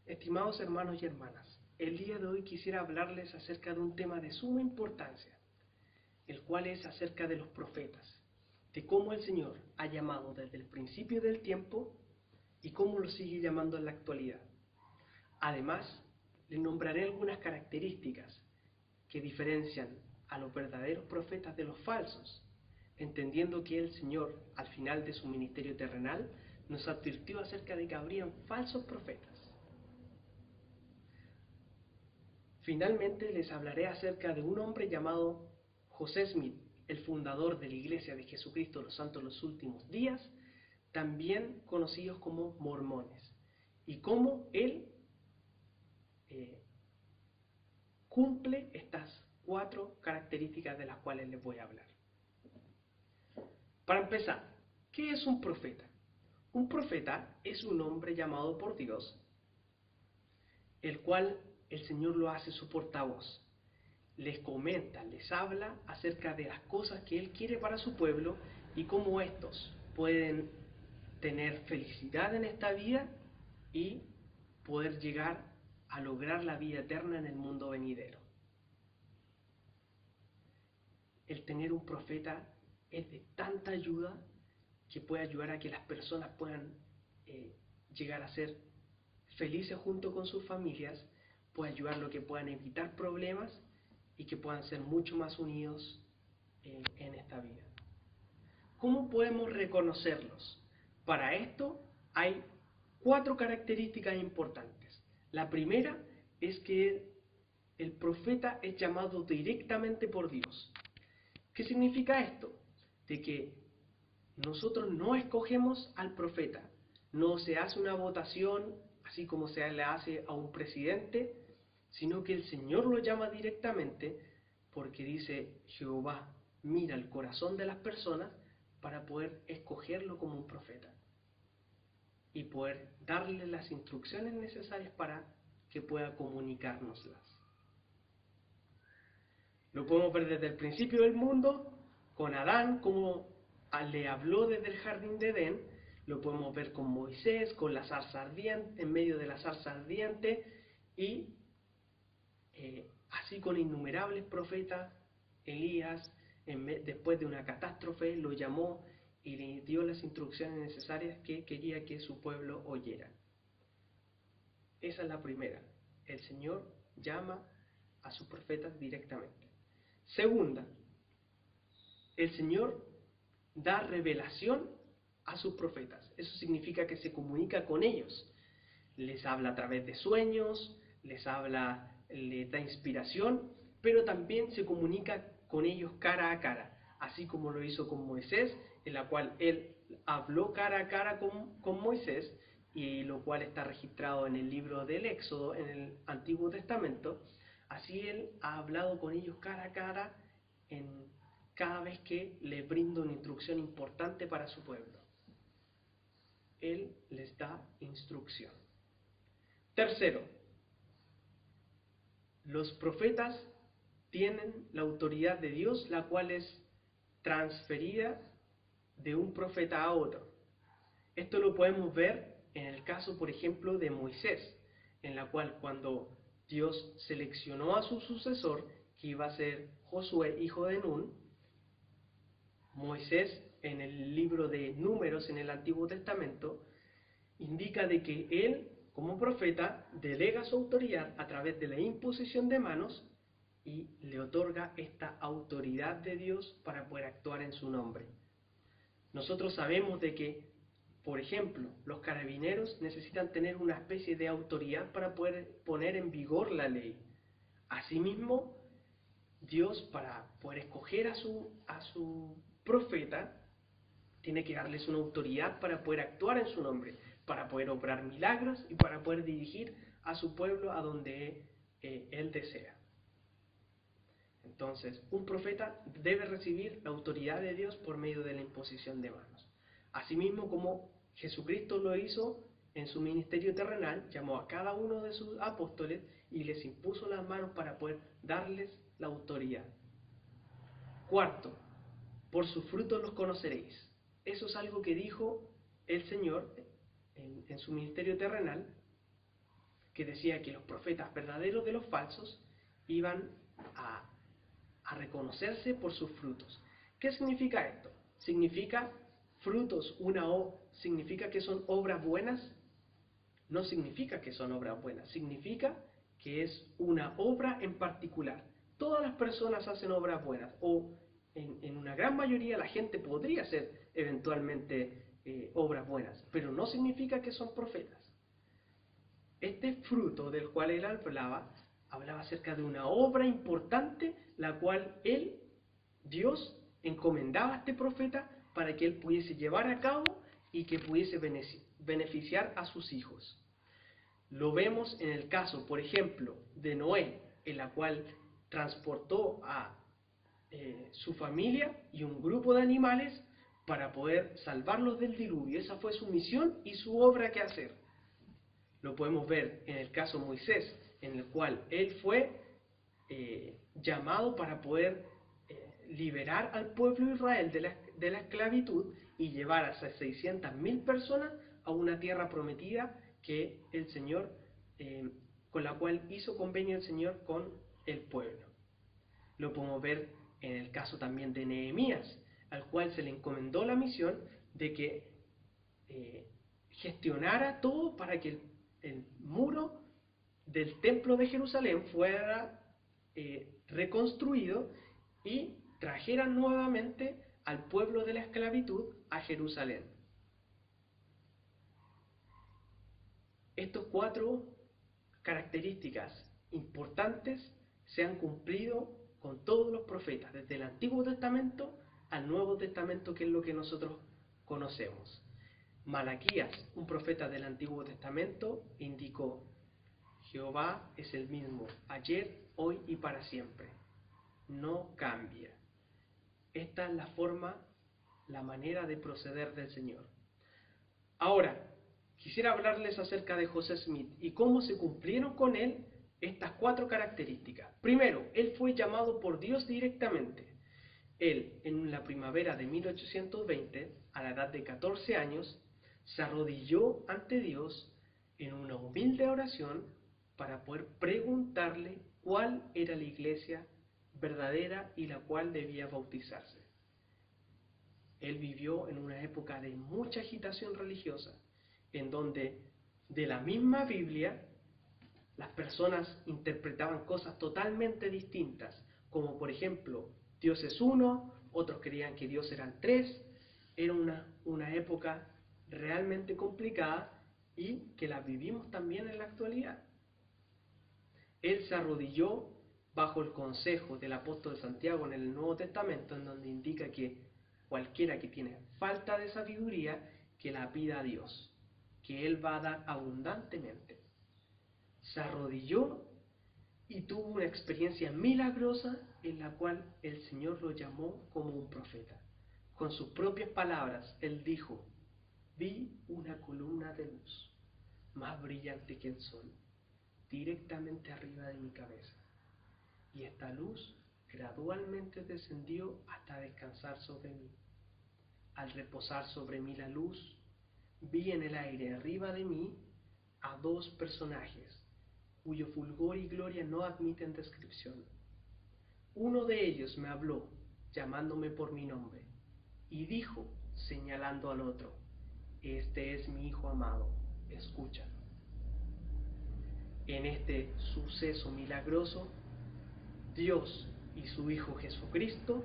Estimados hermanos y hermanas, el día de hoy quisiera hablarles acerca de un tema de suma importancia, el cual es acerca de los profetas, de cómo el Señor ha llamado desde el principio del tiempo y cómo lo sigue llamando en la actualidad. Además, les nombraré algunas características que diferencian a los verdaderos profetas de los falsos, entendiendo que el Señor, al final de su ministerio terrenal, nos advirtió acerca de que habrían falsos profetas. Finalmente les hablaré acerca de un hombre llamado José Smith, el fundador de la Iglesia de Jesucristo de los Santos de los Últimos Días, también conocidos como mormones, y cómo él cumple estas 4 características de las cuales les voy a hablar. Para empezar, ¿qué es un profeta? Un profeta es un hombre llamado por Dios, el cual el Señor lo hace su portavoz. Les comenta, les habla acerca de las cosas que Él quiere para su pueblo y cómo estos pueden tener felicidad en esta vida y poder llegar a lograr la vida eterna en el mundo venidero. El tener un profeta es de tanta ayuda que puede ayudar a que las personas puedan llegar a ser felices junto con sus familias, puede ayudar a que puedan evitar problemas y que puedan ser mucho más unidos en esta vida. ¿Cómo podemos reconocerlos? Para esto hay 4 características importantes. La primera es que el profeta es llamado directamente por Dios. ¿Qué significa esto? De que nosotros no escogemos al profeta, no se hace una votación así como se le hace a un presidente, sino que el Señor lo llama directamente porque dice: Jehová mira el corazón de las personas para poder escogerlo como un profeta y poder darle las instrucciones necesarias para que pueda comunicárnoslas. Lo podemos ver desde el principio del mundo, con Adán, como le habló desde el jardín de Edén. Lo podemos ver con Moisés, con la zarza ardiente, en medio de la zarza ardiente, y así con innumerables profetas. Elías, después de una catástrofe, lo llamó y le dio las instrucciones necesarias que quería que su pueblo oyera. Esa es la primera. El Señor llama a sus profetas directamente. Segunda, el Señor da revelación a sus profetas. Eso significa que se comunica con ellos. Les habla a través de sueños, les da inspiración, pero también se comunica con ellos cara a cara, así como lo hizo con Moisés, en la cual él habló cara a cara con Moisés, y lo cual está registrado en el libro del Éxodo, en el Antiguo Testamento. Así él ha hablado con ellos cara a cara cada vez que les brinda una instrucción importante para su pueblo. Él les da instrucción. Tercero, los profetas tienen la autoridad de Dios, la cual es transferida de un profeta a otro. Esto lo podemos ver en el caso, por ejemplo, de Moisés, en la cual cuando Dios seleccionó a su sucesor, que iba a ser Josué, hijo de Nun, Moisés, en el libro de Números, en el Antiguo Testamento, indica de que él, como profeta, delega su autoridad a través de la imposición de manos y le otorga esta autoridad de Dios para poder actuar en su nombre. Nosotros sabemos de que, por ejemplo, los carabineros necesitan tener una especie de autoridad para poder poner en vigor la ley. Asimismo, Dios, para poder escoger a su profeta, tiene que darles una autoridad para poder actuar en su nombre, para poder obrar milagros y para poder dirigir a su pueblo a donde Él desea. Entonces, un profeta debe recibir la autoridad de Dios por medio de la imposición de manos. Asimismo, como Jesucristo lo hizo en su ministerio terrenal, llamó a cada uno de sus apóstoles y les impuso las manos para poder darles la autoridad. Cuarto, por sus frutos los conoceréis. Eso es algo que dijo el Señor en su ministerio terrenal, que decía que los profetas verdaderos de los falsos iban a reconocerse por sus frutos. ¿Qué significa esto? ¿Significa frutos significa que son obras buenas? No significa que son obras buenas, significa que es una obra en particular. Todas las personas hacen obras buenas, o en una gran mayoría la gente podría hacer eventualmente obras buenas, pero no significa que son profetas. Este fruto del cual él hablaba acerca de una obra importante, la cual Dios, encomendaba a este profeta para que él pudiese llevar a cabo y que pudiese beneficiar a sus hijos. Lo vemos en el caso, por ejemplo, de Noé, en la cual transportó a su familia y un grupo de animales para poder salvarlos del diluvio. Esa fue su misión y su obra que hacer. Lo podemos ver en el caso de Moisés, en el cual él fue llamado para poder liberar al pueblo de Israel de la esclavitud y llevar a esas 600.000 personas a una tierra prometida que el Señor, con la cual hizo convenio el Señor con el pueblo. Lo podemos ver en el caso también de Nehemías, al cual se le encomendó la misión de que gestionara todo para que el muro del templo de Jerusalén fuera reconstruido y trajera nuevamente al pueblo de la esclavitud a Jerusalén. Estas 4 características importantes se han cumplido con todos los profetas, desde el Antiguo Testamento al Nuevo Testamento, que es lo que nosotros conocemos. Malaquías, un profeta del Antiguo Testamento, indicó: Jehová es el mismo, ayer, hoy y para siempre. No cambia. Esta es la manera de proceder del Señor. Ahora, quisiera hablarles acerca de José Smith y cómo se cumplieron con él estas 4 características. Primero, él fue llamado por Dios directamente. Él, en la primavera de 1820, a la edad de 14 años, se arrodilló ante Dios en una humilde oración para poder preguntarle cuál era la iglesia verdadera y la cual debía bautizarse. Él vivió en una época de mucha agitación religiosa, en donde de la misma Biblia las personas interpretaban cosas totalmente distintas, como por ejemplo, Dios es uno, otros creían que Dios eran 3. Era una época realmente complicada y que la vivimos también en la actualidad. Él se arrodilló bajo el consejo del apóstol Santiago en el Nuevo Testamento, en donde indica que cualquiera que tiene falta de sabiduría, que la pida a Dios, que Él va a dar abundantemente. Se arrodilló y tuvo una experiencia milagrosa en la cual el Señor lo llamó como un profeta. Con sus propias palabras, Él dijo: vi una columna de luz, más brillante que el sol, directamente arriba de mi cabeza. Y esta luz gradualmente descendió hasta descansar sobre mí. Al reposar sobre mí la luz, vi en el aire arriba de mí a 2 personajes, cuyo fulgor y gloria no admiten descripción. Uno de ellos me habló, llamándome por mi nombre, y dijo, señalando al otro: este es mi Hijo amado, escúchalo. En este suceso milagroso, Dios y su Hijo Jesucristo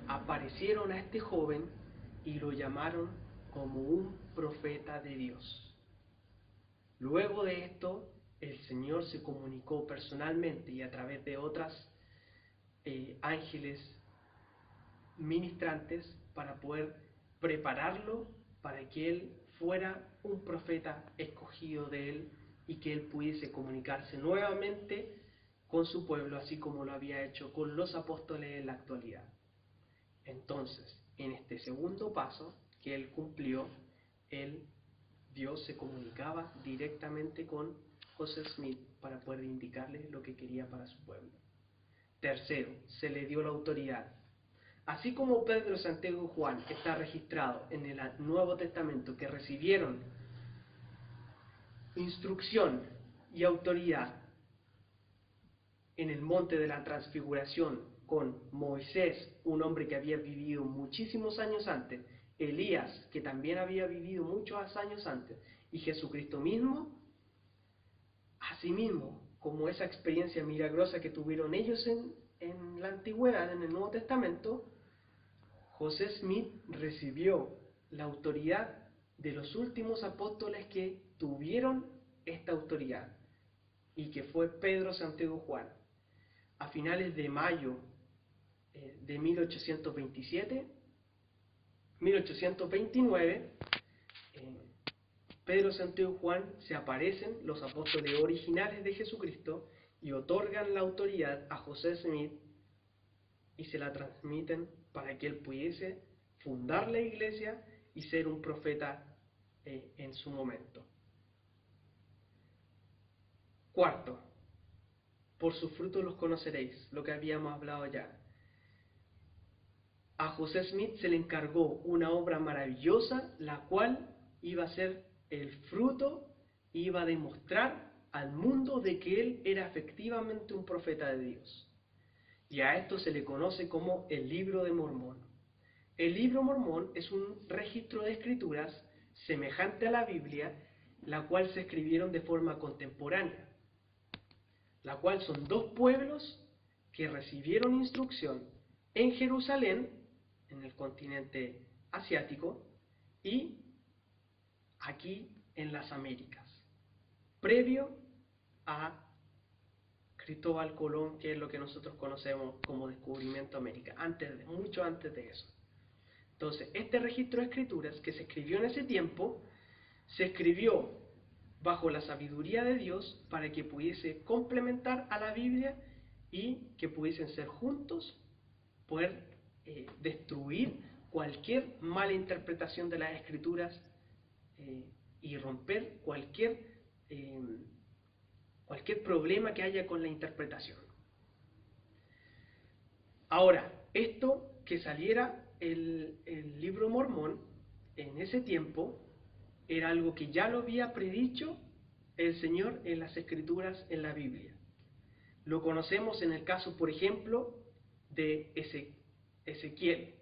aparecieron a este joven y lo llamaron como un profeta de Dios. Luego de esto, el Señor se comunicó personalmente y a través de otras ángeles ministrantes para poder prepararlo para que él fuera un profeta escogido de él y que él pudiese comunicarse nuevamente con su pueblo, así como lo había hecho con los apóstoles en la actualidad. Entonces, en este segundo paso que él cumplió, Dios se comunicaba directamente con José Smith para poder indicarle lo que quería para su pueblo. Tercero, se le dio la autoridad. Así como Pedro, Santiago y Juan está registrado en el Nuevo Testamento que recibieron instrucción y autoridad en el monte de la transfiguración con Moisés, un hombre que había vivido muchísimos años antes, Elías, que también había vivido muchos años antes, y Jesucristo mismo, asimismo, como esa experiencia milagrosa que tuvieron ellos en la antigüedad, en el Nuevo Testamento, José Smith recibió la autoridad de los últimos apóstoles que tuvieron esta autoridad, y que fue Pedro, Santiago y Juan. A finales de mayo de 1829, Pedro, Santiago y Juan se aparecen, los apóstoles originales de Jesucristo, y otorgan la autoridad a José Smith y se la transmiten para que él pudiese fundar la iglesia y ser un profeta en su momento. Cuarto, por sus frutos los conoceréis, lo que habíamos hablado ya. A José Smith se le encargó una obra maravillosa, la cual iba a ser el fruto, iba a demostrar al mundo de que él era efectivamente un profeta de Dios. Y a esto se le conoce como el Libro de Mormón. El Libro Mormón es un registro de escrituras semejante a la Biblia, la cual se escribieron de forma contemporánea, la cual son dos pueblos que recibieron instrucción en Jerusalén, en el continente asiático, y aquí en las Américas, previo a Cristóbal Colón, que es lo que nosotros conocemos como descubrimiento de América, mucho antes de eso. Entonces, este registro de escrituras que se escribió en ese tiempo, se escribió bajo la sabiduría de Dios para que pudiese complementar a la Biblia y que pudiesen ser juntos, poder destruir cualquier mala interpretación de las escrituras y romper cualquier problema que haya con la interpretación. Ahora, esto que saliera el Libro Mormón en ese tiempo era algo que ya lo había predicho el Señor en las Escrituras, en la Biblia. Lo conocemos en el caso, por ejemplo, de Ezequiel.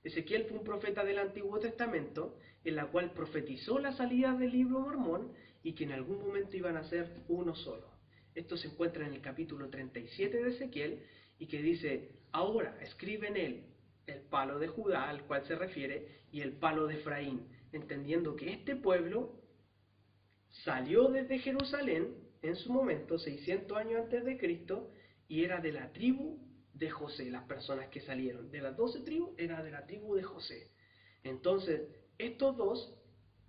Ezequiel fue un profeta del Antiguo Testamento, en la cual profetizó la salida del Libro Mormón y que en algún momento iban a ser uno solo. Esto se encuentra en el capítulo 37 de Ezequiel, y que dice: ahora escribe en él el palo de Judá, al cual se refiere, y el palo de Efraín, entendiendo que este pueblo salió desde Jerusalén en su momento, 600 años antes de Cristo, y era de la tribu de José. Las personas que salieron de las 12 tribus era de la tribu de José. Entonces, estos dos,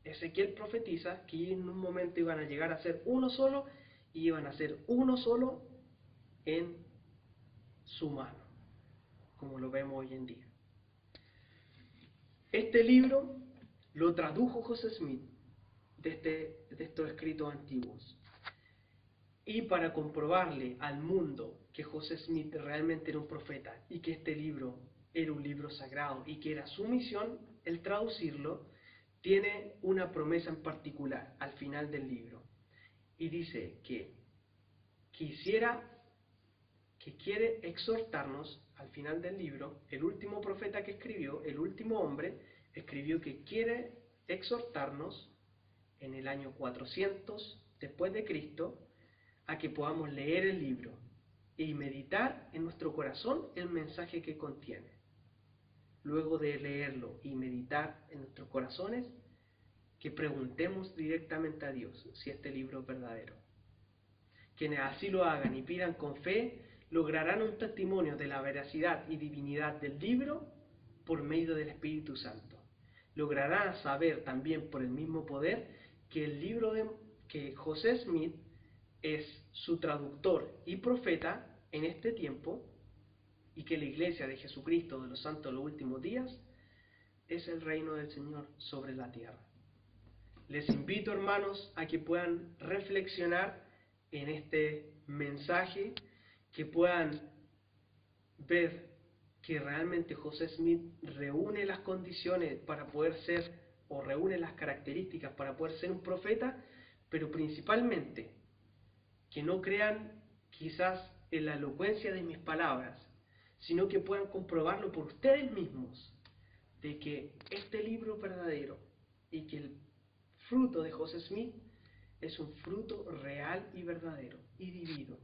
Ezequiel profetiza que en un momento iban a llegar a ser uno solo, y iban a ser uno solo en su mano, como lo vemos hoy en día. Este libro lo tradujo José Smith de estos escritos antiguos. Y para comprobarle al mundo que José Smith realmente era un profeta y que este libro era un libro sagrado y que era su misión el traducirlo, tiene una promesa en particular al final del libro. Y dice que quiere exhortarnos al final del libro. El último profeta que escribió, el último hombre, escribió que quiere exhortarnos en el año 400 después de Cristo a que podamos leer el libro y meditar en nuestro corazón el mensaje que contiene. Luego de leerlo y meditar en nuestros corazones, que preguntemos directamente a Dios si este libro es verdadero. Quienes así lo hagan y pidan con fe, lograrán un testimonio de la veracidad y divinidad del libro por medio del Espíritu Santo. Lograrán saber también por el mismo poder que el libro que José Smith es su traductor y profeta en este tiempo, y que la Iglesia de Jesucristo de los Santos de los Últimos Días es el reino del Señor sobre la tierra. Les invito, hermanos, a que puedan reflexionar en este mensaje, que puedan ver que realmente José Smith reúne las condiciones para poder ser, o reúne las características para poder ser un profeta, pero principalmente que no crean quizás en la elocuencia de mis palabras, sino que puedan comprobarlo por ustedes mismos, de que este libro es verdadero y que el fruto de José Smith es un fruto real y verdadero y divino,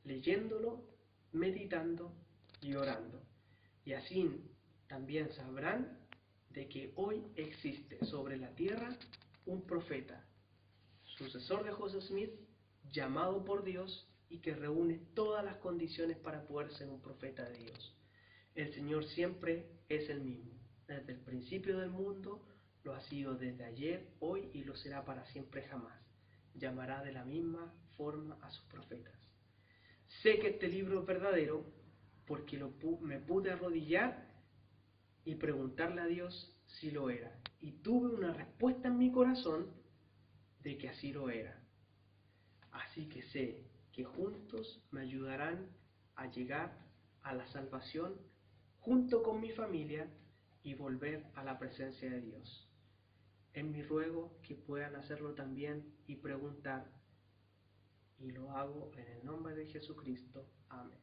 leyéndolo, meditando y orando. Y así también sabrán de que hoy existe sobre la tierra un profeta, sucesor de José Smith, llamado por Dios y que reúne todas las condiciones para poder ser un profeta de Dios. El Señor siempre es el mismo, desde el principio del mundo, lo ha sido desde ayer, hoy y lo será para siempre jamás. Llamará de la misma forma a sus profetas. Sé que este libro es verdadero porque me pude arrodillar y preguntarle a Dios si lo era. Y tuve una respuesta en mi corazón de que así lo era. Así que sé que juntos me ayudarán a llegar a la salvación junto con mi familia y volver a la presencia de Dios. Es mi ruego que puedan hacerlo también y preguntar, y lo hago en el nombre de Jesucristo. Amén.